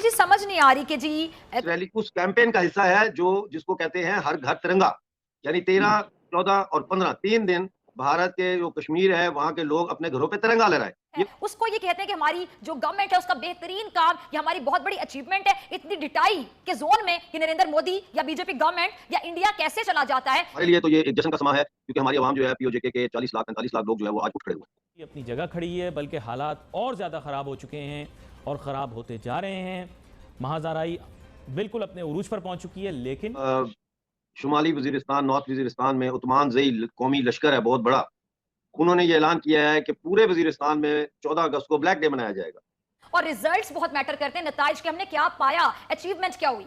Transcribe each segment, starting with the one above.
चीज समझ नहीं आ रही कि जी रैली उस कैंपेन का हिस्सा है जो जिसको कहते हैं हर घर तिरंगा, यानी 13, 14 और 15 3 दिन भारत के जो कश्मीर है वहां के लोग अपने घरों पे तिरंगा लहराए। है, उसको ये कहते हैं कि हमारी जो गवर्नमेंट है उसका बेहतरीन काम, ये हमारी बहुत बड़ी अचीवमेंट है। इतनी डिटाई के जोन में कि नरेंद्र मोदी या बीजेपी गवर्नमेंट या इंडिया कैसे चला जाता है। हमारे लिए तो ये एक जश्न का समा है क्योंकि हमारी आवाम जो है पीओजेके के 40 लाख 45 लाख लोग जो है वो आज उठ खड़े हुए हैं। ये अपनी जगह खड़ी है, बल्कि हालात और ज़्यादा ख़राब हो चुके हैं और ख़राब होते जा रहे हैं। महाज़ाराई बिल्कुल अपने उरूज पर पहुंच चुकी है, लेकिन शुमाली वजीरिस्तान, नॉर्थ वजीरिस्तान में उस्मान जई कौमी लश्कर है बहुत बड़ा। उन्होंने ये ऐलान किया है कि पूरे वजीरिस्तान में 14 अगस्त को ब्लैक डे मनाया जाएगा। और रिजल्ट्स बहुत मैटर करते हैं, नताइज के हमने क्या पाया, अचीवमेंट क्या हुई।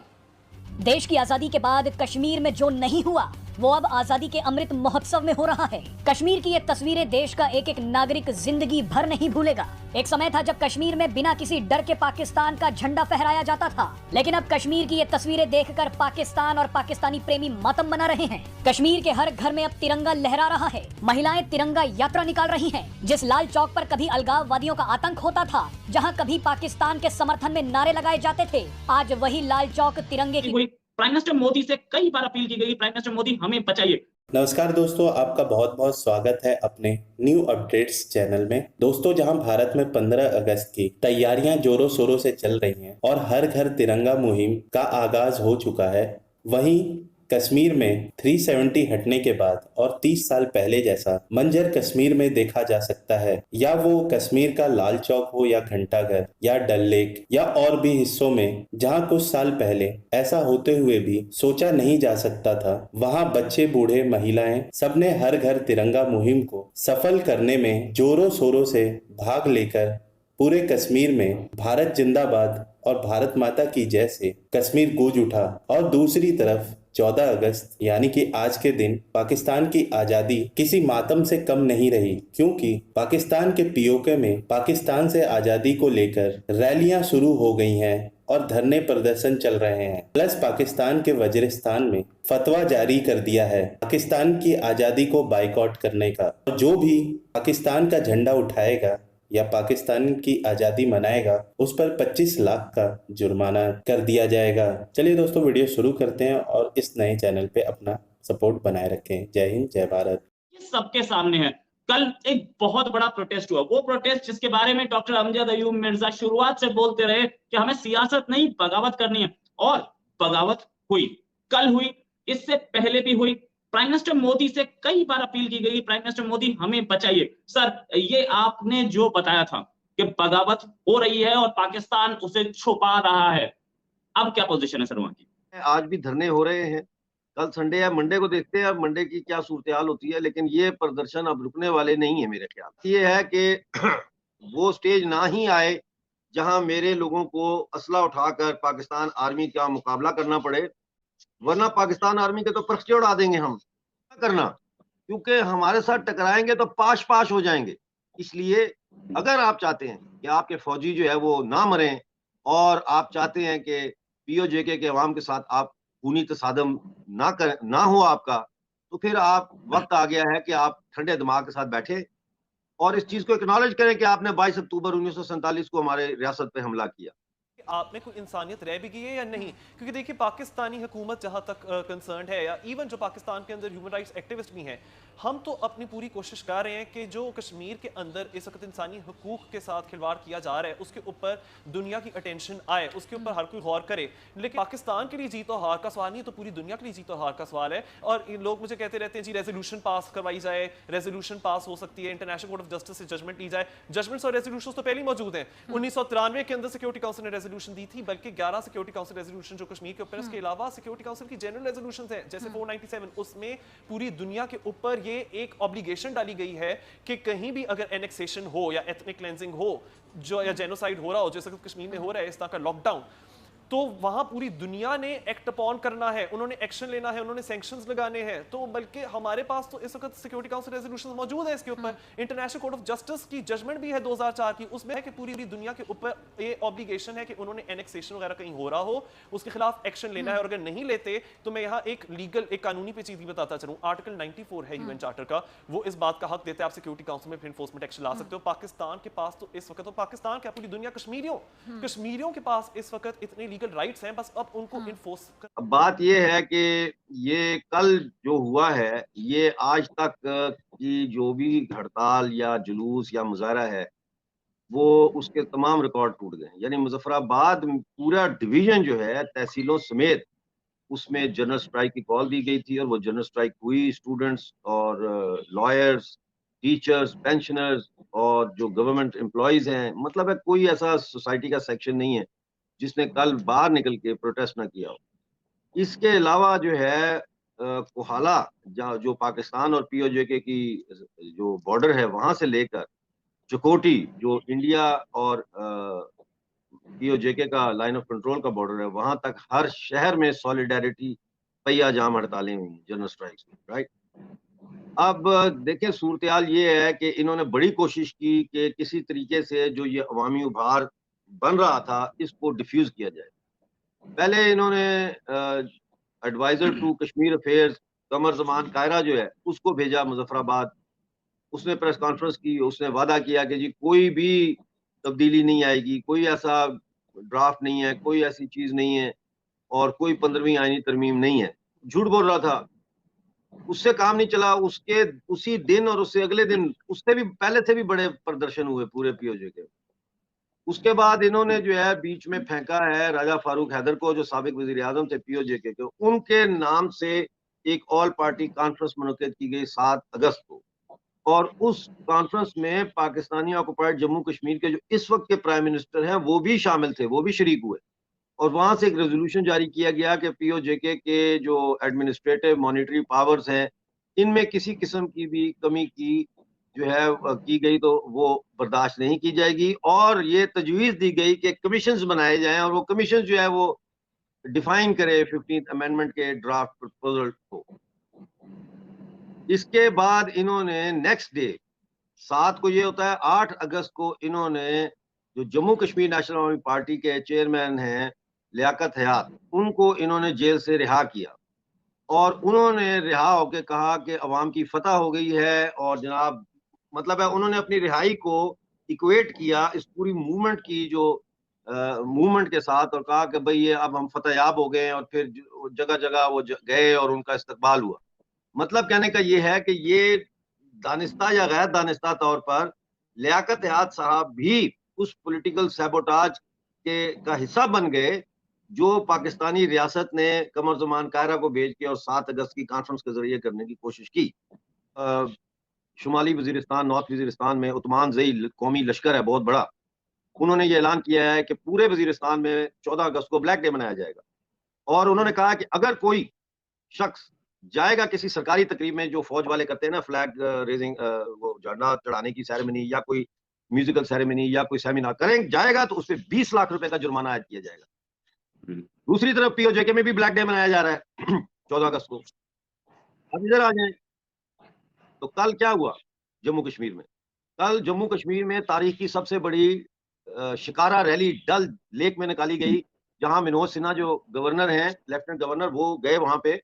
देश की आजादी के बाद कश्मीर में जो नहीं हुआ वो अब आजादी के अमृत महोत्सव में हो रहा है। कश्मीर की ये तस्वीरें देश का एक एक नागरिक जिंदगी भर नहीं भूलेगा। एक समय था जब कश्मीर में बिना किसी डर के पाकिस्तान का झंडा फहराया जाता था, लेकिन अब कश्मीर की ये तस्वीरें देखकर पाकिस्तान और पाकिस्तानी प्रेमी मातम मना रहे हैं। कश्मीर के हर घर में अब तिरंगा लहरा रहा है। महिलाएं तिरंगा यात्रा निकाल रही हैं। जिस लाल चौक पर कभी अलगाववादियों का आतंक होता था, जहां कभी पाकिस्तान के समर्थन में नारे लगाए जाते थे, आज वही लाल चौक तिरंगे की। प्राइम मिनिस्टर मोदी से कई बार अपील की गई, प्राइम मिनिस्टर मोदी हमें बचाइए। नमस्कार दोस्तों, आपका बहुत बहुत स्वागत है अपने न्यू अपडेट्स चैनल में। दोस्तों, जहां भारत में 15 अगस्त की तैयारियां जोरों शोरों से चल रही हैं और हर घर तिरंगा मुहिम का आगाज हो चुका है, वहीं कश्मीर में 370 हटने के बाद और 30 साल पहले जैसा मंजर कश्मीर में देखा जा सकता है। या वो कश्मीर का लाल चौक हो या घंटाघर या डल लेक या और भी हिस्सों में जहां कुछ साल पहले ऐसा होते हुए भी सोचा नहीं जा सकता था, वहां बच्चे बूढ़े महिलाएं सबने हर घर तिरंगा मुहिम को सफल करने में जोरों शोरों से भाग लेकर पूरे कश्मीर में भारत जिंदाबाद और भारत माता की जय से कश्मीर गूंज उठा। और दूसरी तरफ 14 अगस्त यानी कि आज के दिन पाकिस्तान की आजादी किसी मातम से कम नहीं रही, क्योंकि पाकिस्तान के पीओके में पाकिस्तान से आजादी को लेकर रैलियां शुरू हो गई हैं और धरने प्रदर्शन चल रहे हैं। प्लस पाकिस्तान के वजीरिस्तान में फतवा जारी कर दिया है पाकिस्तान की आजादी को बाइकआउट करने का। और जो भी पाकिस्तान का झंडा उठाएगा या पाकिस्तान की आजादी मनाएगा, उस पर 25 लाख का जुर्माना कर दिया जाएगा। चलिए दोस्तों, वीडियो शुरू करते हैं और इस नए चैनल पे अपना सपोर्ट बनाए रखें। जय हिंद, जय भारत। ये सबके सामने है। कल एक बहुत बड़ा प्रोटेस्ट हुआ, वो प्रोटेस्ट जिसके बारे में डॉक्टर अमजद अयूब मिर्जा शुरुआत से बोलते रहे कि हमें सियासत नहीं बगावत करनी है, और बगावत हुई, कल हुई, इससे पहले भी हुई। प्राइम मिनिस्टर मोदी से कई बार अपील की गई, प्राइम मिनिस्टर मोदी हमें बचाइए। सर, ये आपने जो बताया था कि बगावत हो रही है और पाकिस्तान उसे छुपा रहा है, अब क्या पोजीशन है सर वहां की? आज भी धरने हो रहे हैं। कल संडे है, मंडे को देखते हैं अब मंडे की क्या सूरत-ए-हाल होती है, लेकिन ये प्रदर्शन अब रुकने वाले नहीं है मेरे ख्याल। ये है कि वो स्टेज ना ही आए जहां मेरे लोगों को असला उठाकर पाकिस्तान आर्मी का मुकाबला करना पड़े, वरना पाकिस्तान आर्मी के तो पर्चे उड़ा देंगे हम। क्या करना, क्योंकि हमारे साथ टकराएंगे तो पाश पाश हो जाएंगे। इसलिए अगर आप चाहते हैं कि आपके फौजी जो है वो ना मरें और आप चाहते हैं कि पीओजेके के अवाम के साथ आप खूनी तसादम ना हो आपका, तो फिर आप वक्त आ गया है कि आप ठंडे दिमाग के साथ बैठे और इस चीज को एक्नॉलेज करें कि आपने 22 अक्टूबर 1947 को हमारे रियासत पे हमला किया। आप में कोई इंसानियत रह भी गई है या नहीं, क्योंकि देखिए पाकिस्तानी हुकूमत जहां तक कंसर्न है, या इवन जो पाकिस्तान के अंदर ह्यूमन राइट्स एक्टिविस्ट भी हैं, हम तो अपनी पूरी कोशिश कर रहे हैं कि जो कश्मीर के अंदर इस वक्त इंसानी हुकूक के साथ खिलवाड़ किया जा रहा है उसके ऊपर दुनिया की अटेंशन आए, उसके ऊपर हर कोई गौर करे। लेकिन पाकिस्तान के लिए जीत और हार का सवाल नहीं, तो पूरी दुनिया के लिए जीत और हार का सवाल है। और लोग मुझे कहते रहते हैं जी रेजोल्यूशन पास करवाई जाए, रेजोल्यूशन पास हो सकती है, इंटरनेशनल कोर्ट ऑफ जस्टिस से जजमेंट ली जाए। जजमेंट्स और रेजोल्यूशन तो पहले ही मौजूद हैं। 1993 के अंदर सिक्योरिटी काउंसिल ने रेजोल्यूशन दी थी, बल्कि 11 सिक्योरिटी काउंसिल रेजोल्यूशन जो कश्मीर के ऊपर, इसके अलावा सिक्योरिटी काउंसिल की जनरल रेजोल्यूशंस हैं जैसे 497, उसमें पूरी दुनिया के ऊपर ये एक ऑब्लिगेशन डाली गई है कि कहीं भी अगर एनेक्सेशन हो या एथनिक क्लेंजिंग हो, जो या जेनोसाइड हो रहा हो, जैसे कश्मीर में हो रहा है इस तरह का लॉकडाउन, तो वहां पूरी दुनिया ने एक्ट अपॉन करना है, उन्होंने एक्शन लेना है, उन्होंने सैंक्शंस लगाने हैं। तो बल्कि हमारे पास तो इस वक्त सिक्योरिटी काउंसिल रेजोल्यूशन मौजूद है इसके ऊपर। इंटरनेशनल कोर्ट ऑफ जस्टिस की जजमेंट भी है 2004 की, उसमें है कि पूरी दुनिया के ऊपर ये ऑब्लिगेशन है कि उन्होंने एनेक्सेशन वगैरह कहीं हो रहा हो उसके खिलाफ एक्शन लेना है। और अगर नहीं लेते तो मैं यहाँ एक लीगल, एक कानूनी पेचीदगी बताता चलूं। आर्टिकल 94 है यूएन चार्टर का, वो इस बात का हक देता है आप सिक्योरिटी काउंसिल में एनफोर्समेंट एक्शन ला सकते हो। पाकिस्तान के पास तो इस वक्त, तो पाकिस्तान क्या पूरी दुनिया कश्मीरियों के पास इस वक्त इतने लीगल राइट्स हैं, बस अब उनको इन्फोर्स अब बात यह है कि ये कल जो हुआ है, ये आज तक की जो भी हड़ताल या जुलूस या मुजाहरा है, वो उसके तमाम रिकॉर्ड टूट गए। यानी मुजफ्फराबाद पूरा डिवीजन जो है तहसीलों समेत, उसमें जनरल स्ट्राइक की कॉल दी गई थी और वो जनरल स्ट्राइक हुई। स्टूडेंट्स और लॉयर्स, टीचर्स, पेंशनर्स और जो गवर्नमेंट एम्प्लॉयज हैं, मतलब है कोई ऐसा सोसाइटी का सेक्शन नहीं है जिसने कल बाहर निकल के प्रोटेस्ट ना किया हो। इसके अलावा जो है कोहाला, जो पाकिस्तान और पीओजेके की जो बॉर्डर है, वहां से लेकर चकोटी जो इंडिया और पीओजेके का लाइन ऑफ कंट्रोल का बॉर्डर है, वहां तक हर शहर में सॉलिडारिटी पहिया जाम हड़तालें हुई, जनरल स्ट्राइक्स में, राइट। अब देखें, सूरत हाल ये है कि इन्होंने बड़ी कोशिश की कि किसी तरीके से जो ये अवामी उभार बन रहा था, इसको डिफ्यूज किया जाए। पहले इन्होंने एडवाइजर टू कश्मीर अफेयर्स कमर जमान कायरा जो है, उसको भेजा मुजफ्फराबाद। उसने प्रेस कॉन्फ्रेंस की, उसने वादा किया कि जी कोई भी तब्दीली नहीं आएगी, कोई ऐसा ड्राफ्ट नहीं है, कोई ऐसी चीज नहीं है और कोई 15वीं आईनी तरमीम नहीं है। झूठ बोल रहा था, उससे काम नहीं चला। उसके उसी दिन और उससे अगले दिन, उससे भी पहले से भी बड़े प्रदर्शन हुए पूरे पीओजे के। उसके बाद इन्होंने जो है बीच में फेंका है राजा फारूक हैदर को, जो साबिक वजीर आजम थे पीओजेके के, उनके नाम से एक ऑल पार्टी कॉन्फ्रेंस मुनक्किद की गई 7 अगस्त को। और उस कॉन्फ्रेंस में पाकिस्तानी ऑक्युपाइड जम्मू कश्मीर के जो इस वक्त के प्राइम मिनिस्टर हैं, वो भी शामिल थे, वो भी शरीक हुए। और वहां से एक रेजोल्यूशन जारी किया गया कि पीओजेके के जो एडमिनिस्ट्रेटिव मॉनिटरी पावर्स हैं, इनमें किसी किस्म की भी कमी की जो है की गई तो वो बर्दाश्त नहीं की जाएगी। और ये तजवीज़ दी गई कि कमीशंस बनाए जाएं और वो कमीशन जो है वो डिफाइन करे 15th अमेंडमेंट के ड्राफ्ट प्रपोजल को। इसके बाद इन्होंने नेक्स्ट डे 7 को, ये होता है 8 अगस्त को, इन्होंने जो जम्मू कश्मीर नेशनल अवामी पार्टी के चेयरमैन हैं लियाकत हयात, उनको इन्होंने जेल से रिहा किया। और उन्होंने रिहा होकर कहा कि अवाम की फतह हो गई है। और जनाब, मतलब है उन्होंने अपनी रिहाई को इक्वेट किया इस पूरी मूवमेंट की जो मूवमेंट के साथ, और कहा कि भाई ये अब हम फतहयाब हो गए हैं। और फिर जगह जगह वो गए और उनका इस्तकबाल हुआ। मतलब कहने का ये है कि ये दानिस्ता या गैर दानिस्ता तौर पर लियाकत हयात साहब भी उस पॉलिटिकल सैबोटाज का हिस्सा बन गए, जो पाकिस्तानी रियासत ने कमर जमान कायरा को भेज के और 7 अगस्त की कॉन्फ्रेंस के जरिए करने की कोशिश की। शुमाली वजीरिस्तान, नॉर्थ वजीरिस्तान में उतमान ज़ई कौमी लश्कर है बहुत बड़ा। उन्होंने ये ऐलान किया है कि पूरे वजीरिस्तान में 14 अगस्त को ब्लैक डे मनाया जाएगा। और उन्होंने कहा कि अगर कोई शख्स जाएगा किसी सरकारी तकरीब में, जो फौज वाले करते हैं ना, फ्लैग रेजिंग, वो झंडा चढ़ाने की सेरेमनी या कोई म्यूजिकल सेरेमनी या कोई सेमिनार करें, जाएगा तो उस पर 20 लाख रुपए का जुर्माना आयद किया जाएगा। दूसरी तरफ पीओजेके में भी ब्लैक डे मनाया जा रहा है 14 अगस्त को। अब इधर आ जाए तो कल क्या हुआ जम्मू कश्मीर में? कल जम्मू कश्मीर में तारीख की सबसे बड़ी शिकारा रैली डल लेक में निकाली गई, जहां मनोज सिन्हा जो गवर्नर हैं, लेफ्टिनेंट गवर्नर, वो गए वहां पे।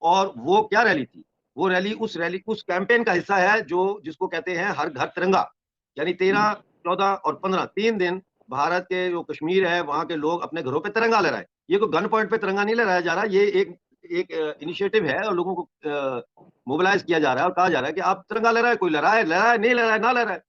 और वो क्या रैली थी? वो रैली उस कैंपेन का हिस्सा है जो जिसको कहते हैं हर घर तिरंगा। यानी 13, 14 और 15 3 दिन भारत के जो कश्मीर है वहां के लोग अपने घरों पे तिरंगा लहराए। ये कोई गन पॉइंट पे तिरंगा नहीं लहराया जा रहा, ये एक इनिशिएटिव है और लोगों को मोबिलाइज किया जा रहा है और कहा जा रहा है कि आप तिरंगा लहराए, कोई लहराए नहीं लहराए ना लहराए।